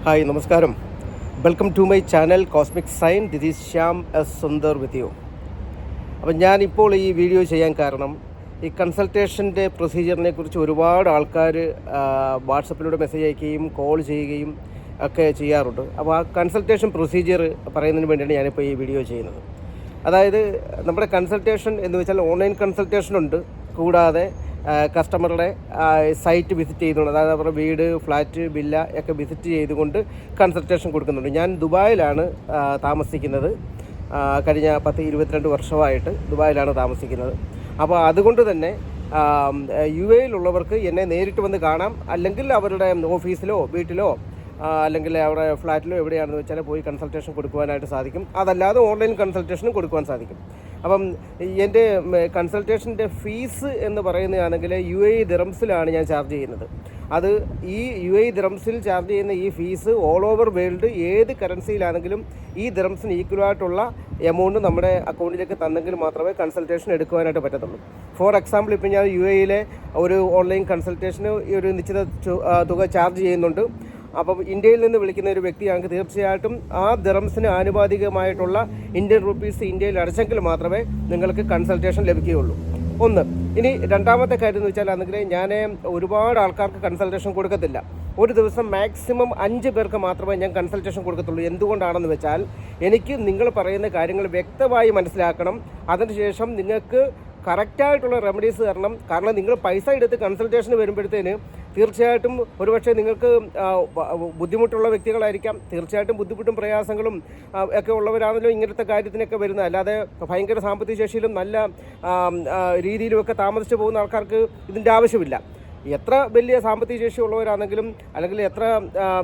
Hi നമസ്കാരം. Welcome to my channel cosmic sign. This is Shyam S Sundar with you. അപ്പം ഞാനിപ്പോൾ ഈ വീഡിയോ ചെയ്യാൻ കാരണം ഈ കൺസൾട്ടേഷൻ്റെ പ്രൊസീജിയറിനെ കുറിച്ച് ഒരുപാട് ആൾക്കാർ വാട്സപ്പിലൂടെ മെസ്സേജ് അയക്കുകയും കോൾ ചെയ്യുകയും ഒക്കെ ചെയ്യാറുണ്ട്. അപ്പോൾ ആ കൺസൾട്ടേഷൻ പ്രൊസീജിയർ പറയുന്നതിന് വേണ്ടിയാണ് ഞാനിപ്പോൾ ഈ വീഡിയോ ചെയ്യുന്നത്. അതായത് നമ്മുടെ കൺസൾട്ടേഷൻ എന്ന് വെച്ചാൽ ഓൺലൈൻ കൺസൾട്ടേഷനുണ്ട്, കൂടാതെ കസ്റ്റമറുടെ സൈറ്റ് വിസിറ്റ് ചെയ്യുന്നുണ്ട്. അതായത് അവരുടെ വീട്, ഫ്ലാറ്റ്, വില്ല ഒക്കെ വിസിറ്റ് ചെയ്തുകൊണ്ട് കൺസൾട്ടേഷൻ കൊടുക്കുന്നുണ്ട്. ഞാൻ ദുബായിലാണ് താമസിക്കുന്നത്. കഴിഞ്ഞ 22 വർഷമായിട്ട് ദുബായിലാണ് താമസിക്കുന്നത്. അപ്പോൾ അതുകൊണ്ട് തന്നെ UAE-യിലുള്ളവർക്ക് എന്നെ നേരിട്ട് വന്ന് കാണാം, അല്ലെങ്കിൽ അവരുടെ ഓഫീസിലോ വീട്ടിലോ അല്ലെങ്കിൽ അവിടെ ഫ്ലാറ്റിലോ എവിടെയാണെന്ന് വെച്ചാൽ പോയി കൺസൾട്ടേഷൻ കൊടുക്കുവാനായിട്ട് സാധിക്കും. അതല്ലാതെ ഓൺലൈൻ കൺസൾട്ടേഷനും കൊടുക്കുവാൻ സാധിക്കും. അപ്പം എൻ്റെ കൺസൾട്ടേഷൻ്റെ ഫീസ് എന്ന് പറയുന്നതാണെങ്കിൽ UAE ദിറംസിലാണ് ഞാൻ ചാർജ് ചെയ്യുന്നത്. അത് ഈ UAE ദിറംസിൽ ചാർജ് ചെയ്യുന്ന ഈ ഫീസ് ഓൾ ഓവർ വേൾഡ് ഏത് കറൻസിയിലാണെങ്കിലും ഈ ദിറംസിന് ഈക്വലായിട്ടുള്ള എമൗണ്ട് നമ്മുടെ അക്കൗണ്ടിലേക്ക് തന്നെങ്കിൽ മാത്രമേ കൺസൾട്ടേഷൻ എടുക്കുവാനായിട്ട് പറ്റത്തുള്ളൂ. ഫോർ എക്സാമ്പിൾ, ഇപ്പം ഞാൻ UAE-യിലെ ഒരു ഓൺലൈൻ കൺസൾട്ടേഷന് ഒരു നിശ്ചിത തുക ചാർജ് ചെയ്യുന്നുണ്ട്. അപ്പം ഇന്ത്യയിൽ നിന്ന് വിളിക്കുന്ന ഒരു വ്യക്തിയാണെങ്കിൽ തീർച്ചയായിട്ടും ആ ദിറംസിന് ആനുപാതികമായിട്ടുള്ള ഇന്ത്യൻ റുപ്പീസ് ഇന്ത്യയിൽ അടച്ചെങ്കിൽ മാത്രമേ നിങ്ങൾക്ക് കൺസൾട്ടേഷൻ ലഭിക്കുകയുള്ളൂ. ഒന്ന്. ഇനി രണ്ടാമത്തെ കാര്യം എന്ന് വെച്ചാൽ ആണെങ്കിൽ ഞാൻ ഒരുപാട് ആൾക്കാർക്ക് കൺസൾട്ടേഷൻ കൊടുക്കത്തില്ല. ഒരു ദിവസം മാക്സിമം 5 പേർക്ക് മാത്രമേ ഞാൻ കൺസൾട്ടേഷൻ കൊടുക്കത്തുള്ളൂ. എന്തുകൊണ്ടാണെന്ന് വെച്ചാൽ എനിക്ക് നിങ്ങൾ പറയുന്ന കാര്യങ്ങൾ വ്യക്തമായി മനസ്സിലാക്കണം. അതിനുശേഷം നിങ്ങൾക്ക് കറക്റ്റായിട്ടുള്ള റെമഡീസ് തരണം. കാരണം നിങ്ങൾ പൈസ എടുത്ത് കൺസൾട്ടേഷന് വരുമ്പോഴത്തേന് തീർച്ചയായിട്ടും ഒരുപക്ഷെ നിങ്ങൾക്ക് ബുദ്ധിമുട്ടുള്ള വ്യക്തികളായിരിക്കാം. തീർച്ചയായിട്ടും ബുദ്ധിമുട്ടും പ്രയാസങ്ങളും ഒക്കെ ഉള്ളവരാണല്ലോ ഇങ്ങനത്തെ കാര്യത്തിനൊക്കെ വരുന്നത്. അല്ലാതെ ഭയങ്കര സാമ്പത്തിക ശേഷിയിലും നല്ല രീതിയിലുമൊക്കെ താമസിച്ചു പോകുന്ന ആൾക്കാർക്ക് ഇതിൻ്റെ ആവശ്യമില്ല. എത്ര വലിയ സാമ്പത്തിക ശേഷി ഉള്ളവരാണെങ്കിലും അല്ലെങ്കിൽ എത്ര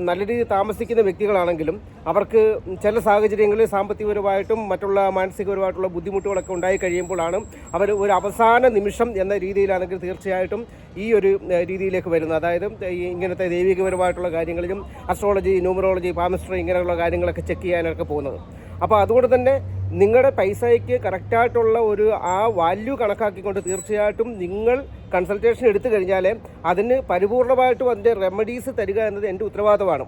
നല്ല രീതിയിൽ താമസിക്കുന്ന വ്യക്തികളാണെങ്കിലും അവർക്ക് ചില സാഹചര്യങ്ങളിൽ സാമ്പത്തികപരമായിട്ടും മറ്റുള്ള മാനസികപരമായിട്ടുള്ള ബുദ്ധിമുട്ടുകളൊക്കെ ഉണ്ടായി കഴിയുമ്പോഴാണ് അവർ ഒരു അവസാന നിമിഷം എന്ന രീതിയിലാണെങ്കിൽ തീർച്ചയായിട്ടും ഈ ഒരു രീതിയിലേക്ക് വരുന്നത്. അതായത് ഇങ്ങനത്തെ ദൈവികപരമായിട്ടുള്ള കാര്യങ്ങളിലും അസ്ട്രോളജി, ന്യൂമറോളജി, പാമിസ്ട്രി ഇങ്ങനെയുള്ള കാര്യങ്ങളൊക്കെ ചെക്ക് ചെയ്യാനൊക്കെ പോകുന്നത്. അപ്പോൾ അതുകൊണ്ട് തന്നെ നിങ്ങളുടെ പൈസയ്ക്ക് കറക്റ്റായിട്ടുള്ള ഒരു ആ വാല്യൂ കണക്കാക്കിക്കൊണ്ട് തീർച്ചയായിട്ടും നിങ്ങൾ കൺസൾട്ടേഷൻ എടുത്തു കഴിഞ്ഞാൽ അതിന് പരിപൂർണമായിട്ടും അതിൻ്റെ റെമഡീസ് തരിക എന്നത് എൻ്റെ ഉത്തരവാദിത്തമാണ്.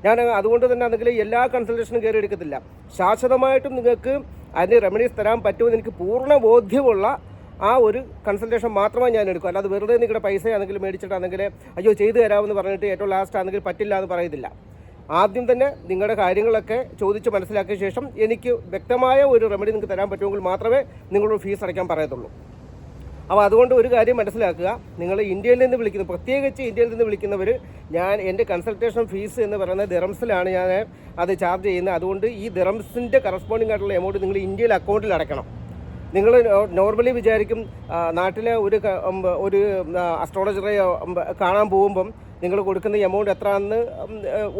ഞാൻ അതുകൊണ്ട് തന്നെ ആണെങ്കിൽ എല്ലാ കൺസൾട്ടേഷനും കയറി എടുക്കത്തില്ല. ശാശ്വതമായിട്ടും നിങ്ങൾക്ക് അതിന് റെമഡീസ് തരാൻ പറ്റുമെന്ന് എനിക്ക് പൂർണ്ണ ബോധ്യമുള്ള ആ ഒരു കൺസൾട്ടേഷൻ മാത്രമേ ഞാൻ എടുക്കൂ. അല്ലാതെ വെറുതെ നിങ്ങളുടെ പൈസ ആണെങ്കിൽ മേടിച്ചിട്ടാണെങ്കിൽ അയ്യോ ചെയ്തു തരാമെന്ന് പറഞ്ഞിട്ട് ഏറ്റവും ലാസ്റ്റ് ആണെങ്കിൽ പറ്റില്ല എന്ന് പറയത്തില്ല. ആദ്യം തന്നെ നിങ്ങളുടെ കാര്യങ്ങളൊക്കെ ചോദിച്ച് മനസ്സിലാക്കിയ ശേഷം എനിക്ക് വ്യക്തമായ ഒരു റെമഡി നിങ്ങൾക്ക് തരാൻ പറ്റുമെങ്കിൽ മാത്രമേ നിങ്ങളോട് ഫീസ് അടയ്ക്കാൻ പറയത്തുള്ളൂ. അപ്പോൾ അതുകൊണ്ട് ഒരു കാര്യം മനസ്സിലാക്കുക, നിങ്ങൾ ഇന്ത്യയിൽ നിന്ന് വിളിക്കുന്നത്, പ്രത്യേകിച്ച് ഇന്ത്യയിൽ നിന്ന് വിളിക്കുന്നവർ, ഞാൻ എൻ്റെ കൺസൾട്ടേഷൻ ഫീസ് എന്ന് പറയുന്നത് ദിറംസിലാണ് ഞാൻ അത് ചാർജ് ചെയ്യുന്നത്. അതുകൊണ്ട് ഈ ദിറംസിൻ്റെ കറസ്പോണ്ടിങ് ആയിട്ടുള്ള എമൗണ്ട് നിങ്ങൾ ഇന്ത്യയിൽ അക്കൗണ്ടിൽ അടയ്ക്കണം. നിങ്ങൾ നോർമലി വിചാരിക്കും നാട്ടിലെ ഒരു അസ്ട്രോളജറെ കാണാൻ പോകുമ്പം നിങ്ങൾ കൊടുക്കുന്ന എമൗണ്ട് എത്രയാണെന്ന്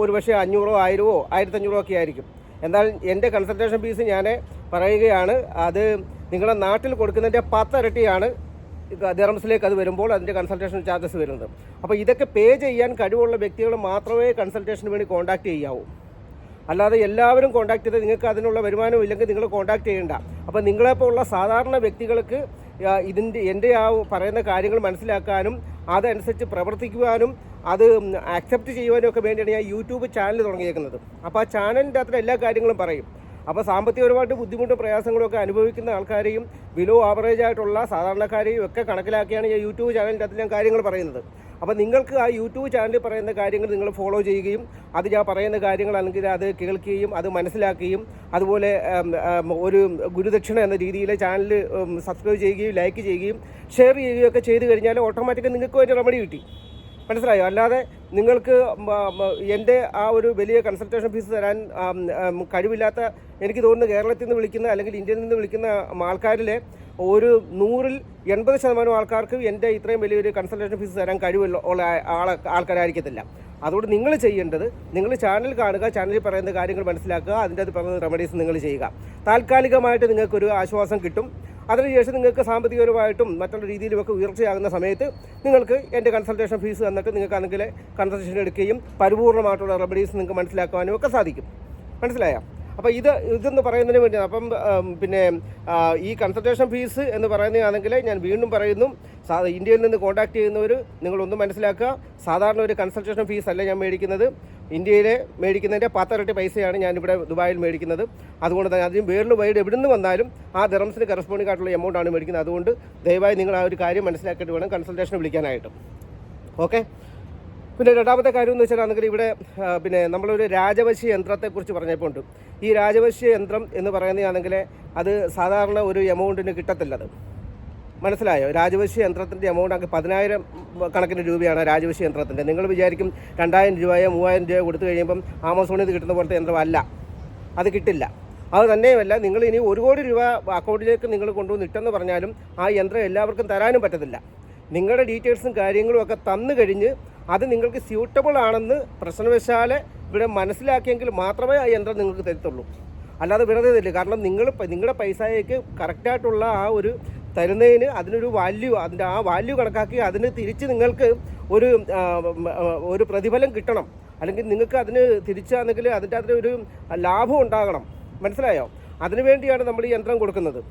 ഒരു പക്ഷേ 500, 1000, 1500 ഒക്കെ ആയിരിക്കും. എന്നാൽ എൻ്റെ കൺസൾട്ടേഷൻ ഫീസ് ഞാൻ പറയുകയാണ്, അത് നിങ്ങളുടെ നാട്ടിൽ കൊടുക്കുന്നതിൻ്റെ 10 ഇരട്ടിയാണ് ദിറംസിലേക്ക് അത് വരുമ്പോൾ അതിൻ്റെ കൺസൾട്ടേഷൻ ചാർജസ് വരുന്നത്. അപ്പോൾ ഇതൊക്കെ പേ ചെയ്യാൻ കഴിവുള്ള വ്യക്തികൾ മാത്രമേ കൺസൾട്ടേഷന് വേണ്ടി കോൺടാക്റ്റ് ചെയ്യാവൂ. അല്ലാതെ എല്ലാവരും കോൺടാക്ട് ചെയ്ത് നിങ്ങൾക്ക് അതിനുള്ള വരുമാനം ഇല്ലെങ്കിൽ നിങ്ങൾ കോൺടാക്ട് ചെയ്യേണ്ട. അപ്പോൾ നിങ്ങളെപ്പോലുള്ള സാധാരണ വ്യക്തികൾക്ക് എൻ്റെ ആ പറയുന്ന കാര്യങ്ങൾ മനസ്സിലാക്കാനും അതനുസരിച്ച് പ്രവർത്തിക്കുവാനും അത് ആക്സെപ്റ്റ് ചെയ്യുവാനും ഒക്കെ വേണ്ടിയാണ് ഞാൻ യൂട്യൂബ് ചാനൽ തുടങ്ങിയേക്കുന്നത്. അപ്പോൾ ആ ചാനലിൻ്റെ അത്ര എല്ലാ കാര്യങ്ങളും പറയും. അപ്പോൾ സാമ്പത്തികപരമായിട്ട് ബുദ്ധിമുട്ടും പ്രയാസങ്ങളൊക്കെ അനുഭവിക്കുന്ന ആൾക്കാരെയും ബിലോ ആവറേജ് ആയിട്ടുള്ള സാധാരണക്കാരെയും ഒക്കെ കണക്കിലാക്കിയാണ് ഞാൻ യൂട്യൂബ് ചാനലിൻ്റെ അകത്ത് ഞാൻ കാര്യങ്ങൾ പറയുന്നത്. അപ്പോൾ നിങ്ങൾക്ക് ആ യൂട്യൂബ് ചാനലിൽ പറയുന്ന കാര്യങ്ങൾ നിങ്ങൾ ഫോളോ ചെയ്യുകയും അത് ഞാൻ പറയുന്ന കാര്യങ്ങളാണെങ്കിൽ അത് കേൾക്കുകയും അത് മനസ്സിലാക്കുകയും അതുപോലെ ഒരു ഗുരുദക്ഷിണ എന്ന രീതിയിൽ ചാനൽ സബ്സ്ക്രൈബ് ചെയ്യുകയും ലൈക്ക് ചെയ്യുകയും ഷെയർ ചെയ്യുകയും ഒക്കെ ചെയ്ത് കഴിഞ്ഞാൽ ഓട്ടോമാറ്റിക്കായി നിങ്ങൾക്ക് ഒരു റെമഡി കിട്ടി. മനസ്സിലായോ? അല്ലാതെ നിങ്ങൾക്ക് എൻ്റെ ആ ഒരു വലിയ കൺസൾട്ടേഷൻ ഫീസ് തരാൻ കഴിവില്ലാത്ത, എനിക്ക് തോന്നുന്നു കേരളത്തിൽ നിന്ന് വിളിക്കുന്ന അല്ലെങ്കിൽ ഇന്ത്യയിൽ നിന്ന് വിളിക്കുന്ന ആൾക്കാരിലെ ഒരു 100-ൽ 80% ആൾക്കാർക്ക് എൻ്റെ ഇത്രയും വലിയൊരു കൺസൾട്ടേഷൻ ഫീസ് തരാൻ കഴിവുള്ള ആൾക്കാരായിരിക്കത്തില്ല. അതുകൊണ്ട് നിങ്ങൾ ചെയ്യേണ്ടത്, നിങ്ങൾ ചാനൽ കാണുക, ചാനലിൽ പറയുന്ന കാര്യങ്ങൾ മനസ്സിലാക്കുക, അതിൻ്റെ അത് പറയുന്ന റെമഡീസ് നിങ്ങൾ ചെയ്യുക. താൽക്കാലികമായിട്ട് നിങ്ങൾക്കൊരു ആശ്വാസം കിട്ടും. അതിനുശേഷം നിങ്ങൾക്ക് സാമ്പത്തികപരമായിട്ടും മറ്റുള്ള രീതിയിലുമൊക്കെ ഉയർച്ചയാകുന്ന സമയത്ത് നിങ്ങൾക്ക് എൻ്റെ കൺസൾട്ടേഷൻ ഫീസ് തന്നിട്ട് നിങ്ങൾക്കാണെങ്കിൽ കൺസൾട്ടേഷൻ എടുക്കുകയും പരിപൂർണ്ണമായിട്ടുള്ള റെമഡീസ് നിങ്ങൾക്ക് മനസ്സിലാക്കുവാനും ഒക്കെ സാധിക്കും. മനസ്സിലായോ? അപ്പോൾ ഇതെന്ന് പറയുന്നതിന് വേണ്ടി അപ്പം പിന്നെ ഈ കൺസൾട്ടേഷൻ ഫീസ് എന്ന് പറയുന്നതാണെങ്കിൽ ഞാൻ വീണ്ടും പറയുന്നു, ഇന്ത്യയിൽ നിന്ന് കോൺടാക്ട് ചെയ്യുന്നവർ നിങ്ങളൊന്നും മനസ്സിലാക്കുക, സാധാരണ ഒരു കൺസൾട്ടേഷൻ ഫീസ് അല്ല ഞാൻ മേടിക്കുന്നത്. ഇന്ത്യയിലെ മേടിക്കുന്നതിൻ്റെ 10 ഇരട്ടി പൈസയാണ് ഞാനിവിടെ ദുബായിൽ മേടിക്കുന്നത്. അതുകൊണ്ട് തന്നെ അതിന് വേൾഡ് വൈഡ് എവിടെ നിന്ന് വന്നാലും ആ ദിറംസിന് കറസ്പോണ്ടിങ് ആയിട്ടുള്ള എമൗണ്ടാണ് മേടിക്കുന്നത്. അതുകൊണ്ട് ദയവായി നിങ്ങൾ ആ ഒരു കാര്യം മനസ്സിലാക്കിയിട്ട് വേണം കൺസൾട്ടേഷൻ വിളിക്കാനായിട്ട്. ഓക്കെ. പിന്നെ രണ്ടാമത്തെ കാര്യം എന്ന് വെച്ചാൽ ഇവിടെ പിന്നെ നമ്മളൊരു രാജവശ്യ യന്ത്രത്തെക്കുറിച്ച് പറഞ്ഞപ്പോൾ ഉണ്ട്. ഈ രാജവശ്യ യന്ത്രം എന്ന് പറയുന്നതാണെങ്കിൽ അത് സാധാരണ ഒരു എമൗണ്ടിന് കിട്ടത്തില്ലത്. മനസ്സിലായോ? രാജവശ്യ യന്ത്രത്തിൻ്റെ എമൗണ്ട് അങ്ങ് 10,000 കണക്കിന് രൂപയാണ് രാജവശ്യ യന്ത്രത്തിൻ്റെ. നിങ്ങൾ വിചാരിക്കും 2,000 രൂപയോ 3,000 രൂപയോ കൊടുത്തു കഴിയുമ്പം ആമസോണിൽ നിന്ന് കിട്ടുന്ന പോലത്തെ യന്ത്രമല്ല, അത് കിട്ടില്ല. അത് തന്നെയുമല്ല, നിങ്ങൾ ഇനി 1 കോടി രൂപ അക്കൗണ്ടിലേക്ക് നിങ്ങൾ കൊണ്ടുവന്ന് ഇട്ടെന്ന് പറഞ്ഞാലും ആ യന്ത്രം എല്ലാവർക്കും തരാനും പറ്റത്തില്ല. നിങ്ങളുടെ ഡീറ്റെയിൽസും കാര്യങ്ങളും ഒക്കെ തന്നു കഴിഞ്ഞ് അത് നിങ്ങൾക്ക് സ്യൂട്ടബിൾ ആണെന്ന് പ്രശ്നവശാലെ ഇവിടെ മനസ്സിലാക്കിയെങ്കിൽ മാത്രമേ ആ യന്ത്രം നിങ്ങൾക്ക് തരത്തുള്ളൂ. അല്ലാതെ വെറുതെ തരില്ല. കാരണം നിങ്ങളുടെ പൈസയ്ക്ക് കറക്റ്റായിട്ടുള്ള ആ ഒരു തരുന്നതിന് അതിനൊരു വാല്യൂ, അതിൻ്റെ ആ വാല്യൂ കണക്കാക്കി അതിന് തിരിച്ച് നിങ്ങൾക്ക് ഒരു പ്രതിഫലം കിട്ടണം. അല്ലെങ്കിൽ നിങ്ങൾക്ക് അതിന് തിരിച്ചാണെങ്കിൽ അതിൻ്റെ അതിനൊരു ലാഭം ഉണ്ടാകണം. മനസ്സിലായോ? അതിനുവേണ്ടിയാണ് നമ്മൾ ഈ യന്ത്രം കൊടുക്കുന്നത്.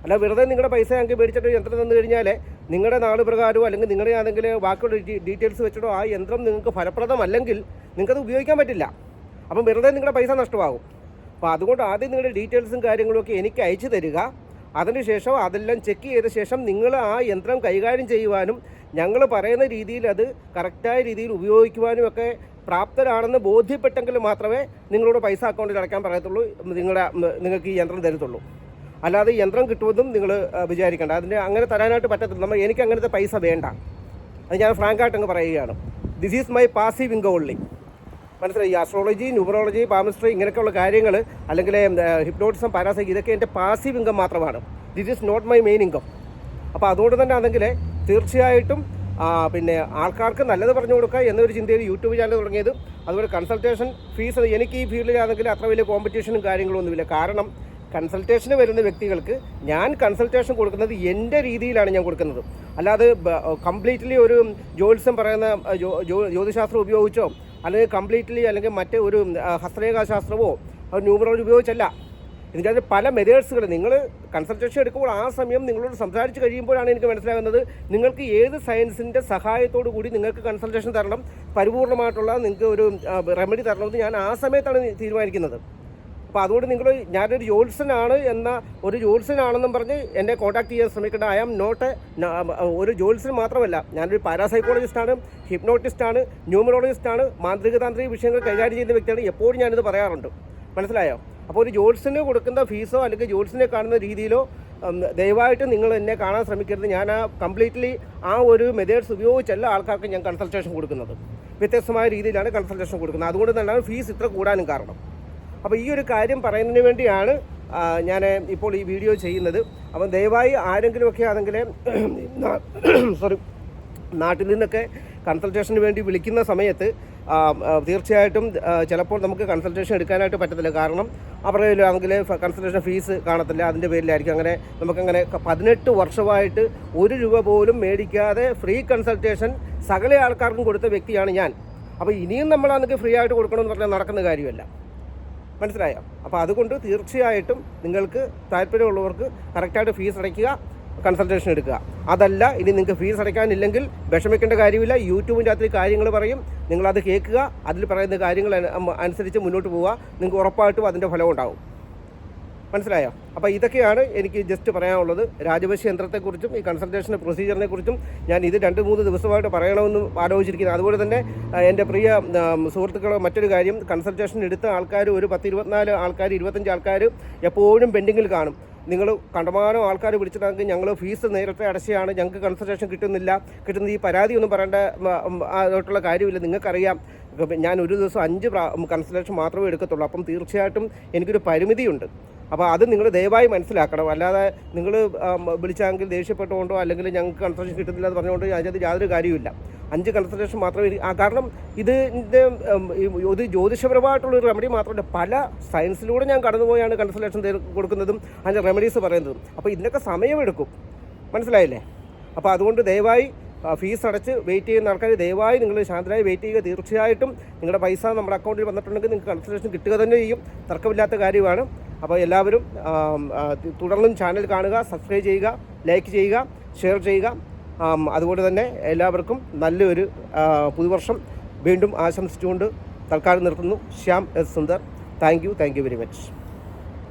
അല്ല വെറുതെ നിങ്ങളുടെ പൈസ ഞങ്ങൾക്ക് മേടിച്ചിട്ട് യന്ത്രം തന്നു കഴിഞ്ഞാൽ നിങ്ങളുടെ നാട് പ്രകാരമോ അല്ലെങ്കിൽ നിങ്ങളുടെ ആണെങ്കിൽ ബാക്കിയുള്ള ഡീറ്റെയിൽസ് വെച്ചിട്ടോ ആ യന്ത്രം നിങ്ങൾക്ക് ഫലപ്രദമല്ലെങ്കിൽ നിങ്ങൾക്കത് ഉപയോഗിക്കാൻ പറ്റില്ല. അപ്പം വെറുതെ നിങ്ങളുടെ പൈസ നഷ്ടമാകും. അപ്പോൾ അതുകൊണ്ട് ആദ്യം നിങ്ങളുടെ ഡീറ്റെയിൽസും കാര്യങ്ങളുമൊക്കെ എനിക്ക് അയച്ചു തരിക. അതിനുശേഷം അതെല്ലാം ചെക്ക് ചെയ്ത ശേഷം നിങ്ങൾ ആ യന്ത്രം കൈകാര്യം ചെയ്യുവാനും ഞങ്ങൾ പറയുന്ന രീതിയിൽ അത് കറക്റ്റായ രീതിയിൽ ഉപയോഗിക്കുവാനും ഒക്കെ പ്രാപ്തരാണെന്ന് ബോധ്യപ്പെട്ടെങ്കിൽ മാത്രമേ നിങ്ങളോട് പൈസ അക്കൗണ്ടിൽ അടയ്ക്കാൻ പറയത്തുള്ളൂ, നിങ്ങൾക്ക് ഈ യന്ത്രം തരത്തുള്ളൂ. അല്ലാതെ ഈ യന്ത്രം കിട്ടുമെന്നും നിങ്ങൾ വിചാരിക്കേണ്ട. അങ്ങനെ തരാനായിട്ട് പറ്റത്തില്ല. എനിക്ക് അങ്ങനത്തെ പൈസ വേണ്ട. അത് ഞാൻ ഫ്രാങ്കായിട്ട് അങ്ങ് പറയുകയാണ്. This is my passive income only. മനസ്സിലായി? ഈ ആസ്ട്രോളജി, ന്യൂമറോളജി, പാമിസ്ട്രി ഇങ്ങനെയൊക്കെയുള്ള കാര്യങ്ങൾ, അല്ലെങ്കിൽ ഹിപ്നോട്ടിസം, പാരാസൈക്കി, ഇതൊക്കെ എൻ്റെ പാസീവ് ഇൻകം മാത്രമാണ്. This is not my main income. അപ്പോൾ അതുകൊണ്ട് തന്നെ ആണെങ്കിൽ തീർച്ചയായിട്ടും പിന്നെ ആൾക്കാർക്ക് നല്ലത് പറഞ്ഞു കൊടുക്കുക എന്നൊരു ചിന്തയിൽ യൂട്യൂബ് ചാനൽ തുടങ്ങിയത്. അതുപോലെ കൺസൾട്ടേഷൻ ഫീസ് എനിക്ക് ഈ ഫീൽഡിലാണെങ്കിൽ അത്ര വലിയ കോമ്പറ്റീഷനും കാര്യങ്ങളൊന്നുമില്ല. കാരണം കൺസൾട്ടേഷന് വരുന്ന വ്യക്തികൾക്ക് ഞാൻ കൺസൾട്ടേഷൻ കൊടുക്കുന്നത് എൻ്റെ രീതിയിലാണ് ഞാൻ കൊടുക്കുന്നത്. അല്ലാതെ കംപ്ലീറ്റ്ലി ഒരു ജ്യോത്സ്യം പറയുന്ന ജ്യോതിശാസ്ത്രം ഉപയോഗിച്ചോ അല്ലെങ്കിൽ കംപ്ലീറ്റ്ലി അല്ലെങ്കിൽ മറ്റേ ഒരു ഹസ്തരേഖാശാസ്ത്രമോ ന്യൂമറോളജി ഉപയോഗിച്ചല്ല. ഇതിൻ്റെ പല മെത്തേഡ്സുകൾ നിങ്ങൾ കൺസൾട്ടേഷൻ എടുക്കുമ്പോൾ ആ സമയം നിങ്ങളോട് സംസാരിച്ച് കഴിയുമ്പോഴാണ് എനിക്ക് മനസ്സിലാകുന്നത് നിങ്ങൾക്ക് ഏത് സയൻസിൻ്റെ സഹായത്തോടു കൂടി നിങ്ങൾക്ക് കൺസൾട്ടേഷൻ തരണം, പരിപൂർണമായിട്ടുള്ള നിങ്ങൾക്ക് ഒരു റെമഡി തരണമെന്ന് ഞാൻ ആ സമയത്താണ് തീരുമാനിക്കുന്നത്. അപ്പോൾ അതുകൊണ്ട് നിങ്ങൾ ഞാനൊരു ജ്യോത്സ്യനാണെന്നും പറഞ്ഞ് എന്നെ കോൺടാക്ട് ചെയ്യാൻ ശ്രമിക്കേണ്ട. ഐ ആം നോട്ട് ഒരു ജ്യോത്സ്യൻ മാത്രമല്ല, ഞാനൊരു പാരാസൈക്കോളജിസ്റ്റാണ്, ഹിപ്നോട്ടിസ്റ്റാണ്, ന്യൂമറോളജിസ്റ്റാണ്, മാന്ത്രിക താന്ത്രിക വിഷയങ്ങൾ കൈകാര്യം ചെയ്യുന്ന വ്യക്തിയാണ്. എപ്പോഴും ഞാനിത് പറയാറുണ്ട്. മനസ്സിലായോ? അപ്പോൾ ഒരു ജ്യോത്സ്യന് കൊടുക്കുന്ന ഫീസോ അല്ലെങ്കിൽ ജ്യോത്സ്യനെ കാണുന്ന രീതിയിലോ ദയവായിട്ട് നിങ്ങൾ എന്നെ കാണാൻ ശ്രമിക്കരുത്. ഞാൻ കംപ്ലീറ്റ്ലി ആ ഒരു മെത്തേഡ്സ് ഉപയോഗിച്ചല്ല ആൾക്കാർക്ക് ഞാൻ കൺസൾട്ടേഷൻ കൊടുക്കുന്നത്. വ്യത്യസ്തമായ രീതിയിലാണ് കൺസൾട്ടേഷൻ കൊടുക്കുന്നത്. അതുകൊണ്ട് തന്നെയാണ് ഫീസ് ഇത്ര കൂടാനും കാരണം. അപ്പോൾ ഈ ഒരു കാര്യം പറയുന്നതിന് വേണ്ടിയാണ് ഞാൻ ഇപ്പോൾ ഈ വീഡിയോ ചെയ്യുന്നത്. അപ്പം ദയവായി ആരെങ്കിലുമൊക്കെ ആണെങ്കിൽ നാട്ടിൽ നിന്നൊക്കെ കൺസൾട്ടേഷന് വേണ്ടി വിളിക്കുന്ന സമയത്ത് തീർച്ചയായിട്ടും ചിലപ്പോൾ നമുക്ക് കൺസൾട്ടേഷൻ എടുക്കാനായിട്ട് പറ്റത്തില്ല. കാരണം അവരുടെ ആണെങ്കിൽ കൺസൾട്ടേഷൻ ഫീസ് കാണത്തില്ല. അതിൻ്റെ പേരിലായിരിക്കും അങ്ങനെ നമുക്കങ്ങനെ 18 വർഷമായിട്ട് 1 രൂപ പോലും മേടിക്കാതെ ഫ്രീ കൺസൾട്ടേഷൻ സകല ആൾക്കാർക്കും കൊടുത്ത വ്യക്തിയാണ് ഞാൻ. അപ്പോൾ ഇനിയും നമ്മളാണെങ്കിൽ ഫ്രീ ആയിട്ട് കൊടുക്കണമെന്ന് പറഞ്ഞാൽ നടക്കുന്ന കാര്യമല്ല. മനസ്സിലായോ? അപ്പോൾ അതുകൊണ്ട് തീർച്ചയായിട്ടും നിങ്ങൾക്ക് താല്പര്യമുള്ളവർക്ക് കറക്റ്റായിട്ട് ഫീസ് അടയ്ക്കുക, കൺസൾട്ടേഷൻ എടുക്കുക. അതല്ല ഇനി നിങ്ങൾക്ക് ഫീസ് അടയ്ക്കാനില്ലെങ്കിൽ വിഷമിക്കേണ്ട കാര്യമില്ല. യൂട്യൂബിൻ്റെ അകത്ത് കാര്യങ്ങൾ പറയും, നിങ്ങളത് കേൾക്കുക, അതിൽ പറയുന്ന കാര്യങ്ങൾ അനുസരിച്ച് മുന്നോട്ട് പോവുക. നിങ്ങൾക്ക് ഉറപ്പായിട്ടും അതിൻ്റെ ഫലം ഉണ്ടാവും. മനസ്സിലായോ? അപ്പോൾ ഇതൊക്കെയാണ് എനിക്ക് ജസ്റ്റ് പറയാനുള്ളത്. രാജവശ്യ യന്ത്രത്തെക്കുറിച്ചും ഈ കൺസൾട്ടേഷൻ പ്രൊസീജിയറിനെ കുറിച്ചും ഞാൻ ഇത് 2-3 ദിവസമായിട്ട് പറയണമെന്ന് ആലോചിച്ചിരിക്കുന്നത്. അതുപോലെ തന്നെ എൻ്റെ പ്രിയ സുഹൃത്തുക്കളെ മറ്റൊരു കാര്യം, കൺസൾട്ടേഷൻ എടുത്ത ആൾക്കാർ ഒരു 10-24 ആൾക്കാർ 25 ആൾക്കാർ എപ്പോഴും പെൻഡിങ്ങിൽ കാണും. നിങ്ങൾ കണ്ടമാനം ആൾക്കാർ വിളിച്ചിട്ടാണെങ്കിൽ ഞങ്ങൾ ഫീസ് നേരത്തെ അടച്ചതാണ്, ഞങ്ങൾക്ക് കൺസൾട്ടേഷൻ കിട്ടുന്ന ഈ പരാതിയൊന്നും പറയേണ്ട ആയിട്ടുള്ള കാര്യമില്ല. നിങ്ങൾക്കറിയാം ഞാൻ ഒരു ദിവസം 5 കൺസൾട്ടേഷൻ മാത്രമേ എടുക്കത്തുള്ളൂ. അപ്പം തീർച്ചയായിട്ടും എനിക്കൊരു പരിമിതിയുണ്ട്. അപ്പോൾ അത് നിങ്ങൾ ദയവായി മനസ്സിലാക്കണം. അല്ലാതെ നിങ്ങൾ വിളിച്ചെങ്കിൽ ദേഷ്യപ്പെട്ടുകൊണ്ടോ അല്ലെങ്കിൽ ഞങ്ങൾക്ക് കൺസൾട്ടേഷൻ കിട്ടുന്നില്ല എന്ന് പറഞ്ഞുകൊണ്ട് അതിനകത്ത് യാതൊരു കാര്യമില്ല. 5 കൺസൾട്ടേഷൻ മാത്രമേ കാരണം ഇതിൻ്റെ ഒരു ജ്യോതിഷപരമായിട്ടുള്ളൊരു റെമഡി മാത്രമല്ല, പല സയൻസിലൂടെ ഞാൻ കടന്നുപോയാണ് കൺസൾട്ടേഷൻ കൊടുക്കുന്നതും അതിൻ്റെ റെമഡീസ് പറയുന്നതും. അപ്പോൾ ഇതിനൊക്കെ സമയമെടുക്കും. മനസ്സിലായില്ലേ? അപ്പോൾ അതുകൊണ്ട് ദയവായി ഫീസ് അടച്ച് വെയിറ്റ് ചെയ്യുന്ന ആൾക്കാർ ദയവായി നിങ്ങൾ ശാന്തരായി വെയിറ്റ് ചെയ്യുക. തീർച്ചയായിട്ടും നിങ്ങളുടെ പൈസ നമ്മുടെ അക്കൗണ്ടിൽ വന്നിട്ടുണ്ടെങ്കിൽ നിങ്ങൾക്ക് കൺസൾട്ടേഷൻ കിട്ടുക തന്നെ ചെയ്യും. തർക്കമില്ലാത്ത കാര്യമാണ്. അപ്പോൾ എല്ലാവരും തുടർന്നും ചാനൽ കാണുക, സബ്സ്ക്രൈബ് ചെയ്യുക, ലൈക്ക് ചെയ്യുക, ഷെയർ ചെയ്യുക. അതുകൊണ്ട് തന്നെ എല്ലാവർക്കും നല്ലൊരു പുതുവർഷം വീണ്ടും ആശംസിച്ചുകൊണ്ട് തൽക്കാലം നിർത്തുന്നു. Shyam S Sundar. Thank you very much.